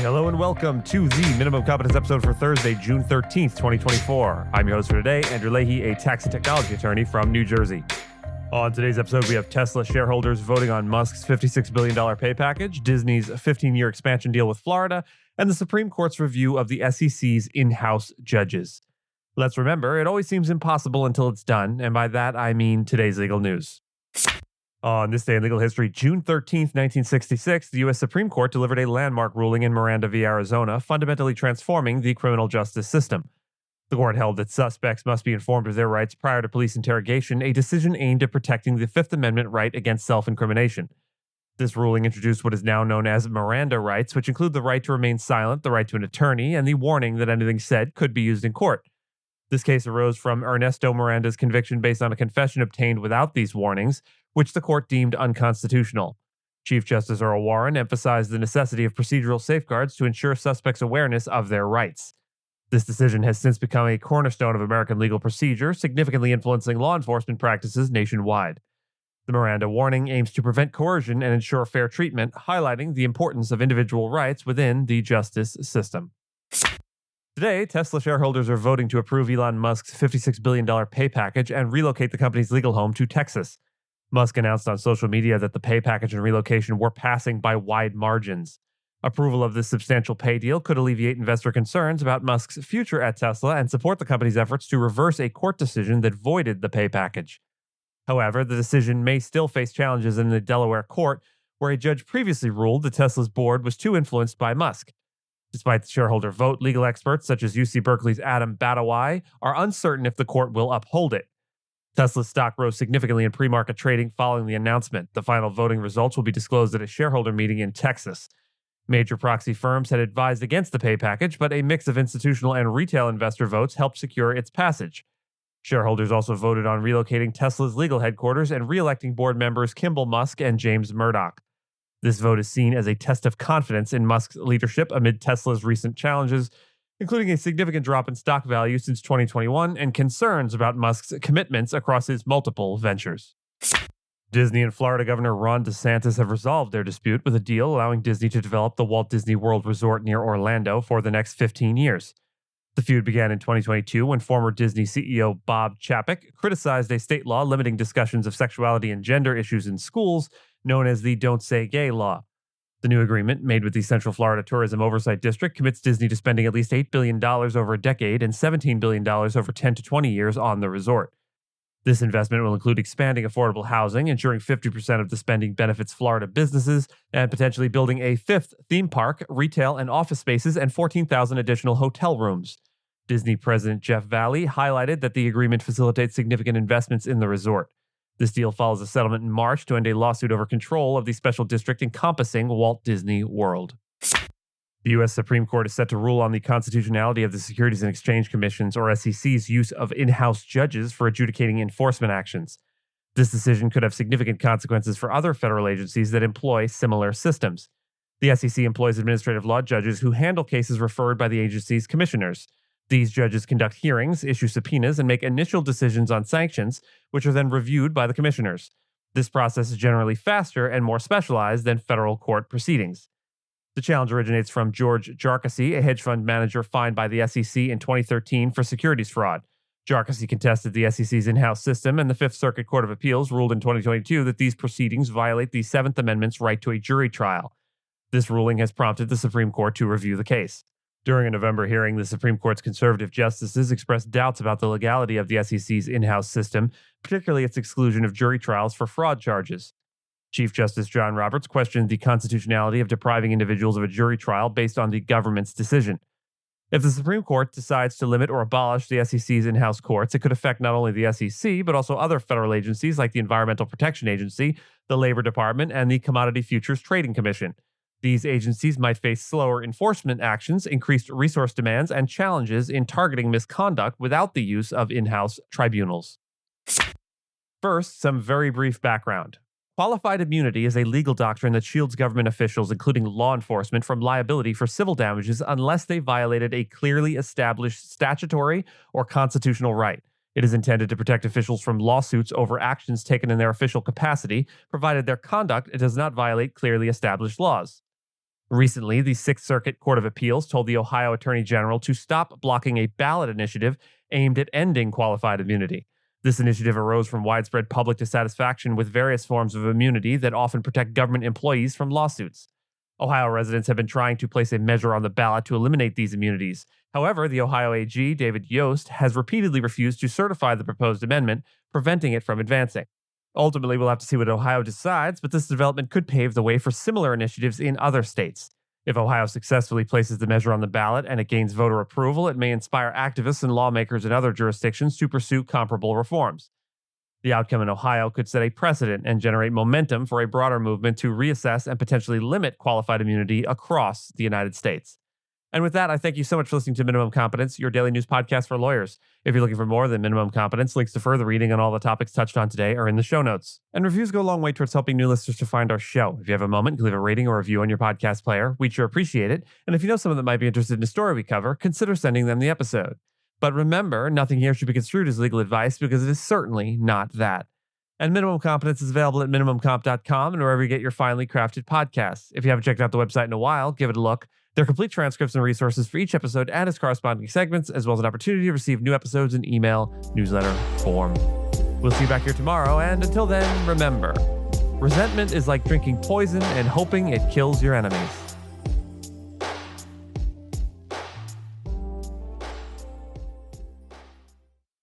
Hello and welcome to the Minimum Competence episode for Thursday, June 13th, 2024. I'm your host for today, Andrew Leahy, a tax and technology attorney from New Jersey. On today's episode, we have Tesla shareholders voting on Musk's $56 billion pay package, Disney's 15-year expansion deal with Florida, and the Supreme Court's review of the SEC's in-house judges. Let's remember, it always seems impossible until it's done, and by that I mean today's legal news. On this day in legal history, June 13th, 1966, the U.S. Supreme Court delivered a landmark ruling in Miranda v. Arizona, fundamentally transforming the criminal justice system. The court held that suspects must be informed of their rights prior to police interrogation, a decision aimed at protecting the Fifth Amendment right against self-incrimination. This ruling introduced what is now known as Miranda rights, which include the right to remain silent, the right to an attorney, and the warning that anything said could be used in court. This case arose from Ernesto Miranda's conviction based on a confession obtained without these warnings, which the court deemed unconstitutional. Chief Justice Earl Warren emphasized the necessity of procedural safeguards to ensure suspects' awareness of their rights. This decision has since become a cornerstone of American legal procedure, significantly influencing law enforcement practices nationwide. The Miranda warning aims to prevent coercion and ensure fair treatment, highlighting the importance of individual rights within the justice system. Today, Tesla shareholders are voting to approve Elon Musk's $56 billion pay package and relocate the company's legal home to Texas. Musk announced on social media that the pay package and relocation were passing by wide margins. Approval of this substantial pay deal could alleviate investor concerns about Musk's future at Tesla and support the company's efforts to reverse a court decision that voided the pay package. However, the decision may still face challenges in the Delaware court, where a judge previously ruled that Tesla's board was too influenced by Musk. Despite the shareholder vote, legal experts such as UC Berkeley's Adam Badawai are uncertain if the court will uphold it. Tesla's stock rose significantly in pre-market trading following the announcement. The final voting results will be disclosed at a shareholder meeting in Texas. Major proxy firms had advised against the pay package, but a mix of institutional and retail investor votes helped secure its passage. Shareholders also voted on relocating Tesla's legal headquarters and re-electing board members Kimbal, Musk, and James Murdoch. This vote is seen as a test of confidence in Musk's leadership amid Tesla's recent challenges, including a significant drop in stock value since 2021 and concerns about Musk's commitments across his multiple ventures. Disney and Florida Governor Ron DeSantis have resolved their dispute with a deal allowing Disney to develop the Walt Disney World Resort near Orlando for the next 15 years. The feud began in 2022 when former Disney CEO Bob Chapek criticized a state law limiting discussions of sexuality and gender issues in schools, known as the Don't Say Gay law. The new agreement, made with the Central Florida Tourism Oversight District, commits Disney to spending at least $8 billion over a decade and $17 billion over 10 to 20 years on the resort. This investment will include expanding affordable housing, ensuring 50% of the spending benefits Florida businesses, and potentially building a fifth theme park, retail and office spaces, and 14,000 additional hotel rooms. Disney President Jeff Vahle highlighted that the agreement facilitates significant investments in the resort. This deal follows a settlement in March to end a lawsuit over control of the special district encompassing Walt Disney World. The U.S. Supreme Court is set to rule on the constitutionality of the Securities and Exchange Commission's, or SEC's, use of in-house judges for adjudicating enforcement actions. This decision could have significant consequences for other federal agencies that employ similar systems. The SEC employs administrative law judges who handle cases referred by the agency's commissioners. These judges conduct hearings, issue subpoenas, and make initial decisions on sanctions, which are then reviewed by the commissioners. This process is generally faster and more specialized than federal court proceedings. The challenge originates from George Jarkissi, a hedge fund manager fined by the SEC in 2013 for securities fraud. Jarkissi contested the SEC's in-house system, and the Fifth Circuit Court of Appeals ruled in 2022 that these proceedings violate the Seventh Amendment's right to a jury trial. This ruling has prompted the Supreme Court to review the case. During a November hearing, the Supreme Court's conservative justices expressed doubts about the legality of the SEC's in-house system, particularly its exclusion of jury trials for fraud charges. Chief Justice John Roberts questioned the constitutionality of depriving individuals of a jury trial based on the government's decision. If the Supreme Court decides to limit or abolish the SEC's in-house courts, it could affect not only the SEC, but also other federal agencies like the Environmental Protection Agency, the Labor Department, and the Commodity Futures Trading Commission. These agencies might face slower enforcement actions, increased resource demands, and challenges in targeting misconduct without the use of in-house tribunals. First, some very brief background. Qualified immunity is a legal doctrine that shields government officials, including law enforcement, from liability for civil damages unless they violated a clearly established statutory or constitutional right. It is intended to protect officials from lawsuits over actions taken in their official capacity, provided their conduct does not violate clearly established laws. Recently, the Sixth Circuit Court of Appeals told the Ohio Attorney General to stop blocking a ballot initiative aimed at ending qualified immunity. This initiative arose from widespread public dissatisfaction with various forms of immunity that often protect government employees from lawsuits. Ohio residents have been trying to place a measure on the ballot to eliminate these immunities. However, the Ohio AG, David Yost, has repeatedly refused to certify the proposed amendment, preventing it from advancing. Ultimately, we'll have to see what Ohio decides, but this development could pave the way for similar initiatives in other states. If Ohio successfully places the measure on the ballot and it gains voter approval, it may inspire activists and lawmakers in other jurisdictions to pursue comparable reforms. The outcome in Ohio could set a precedent and generate momentum for a broader movement to reassess and potentially limit qualified immunity across the United States. And with that, I thank you so much for listening to Minimum Competence, your daily news podcast for lawyers. If you're looking for more than Minimum Competence, links to further reading on all the topics touched on today are in the show notes. And reviews go a long way towards helping new listeners to find our show. If you have a moment, you can leave a rating or review on your podcast player. We'd sure appreciate it. And if you know someone that might be interested in a story we cover, consider sending them the episode. But remember, nothing here should be construed as legal advice because it is certainly not that. And Minimum Competence is available at minimumcomp.com and wherever you get your finely crafted podcasts. If you haven't checked out the website in a while, give it a look. There are complete transcripts and resources for each episode and its corresponding segments, as well as an opportunity to receive new episodes in email, newsletter, form. We'll see you back here tomorrow, and until then, remember, resentment is like drinking poison and hoping it kills your enemies.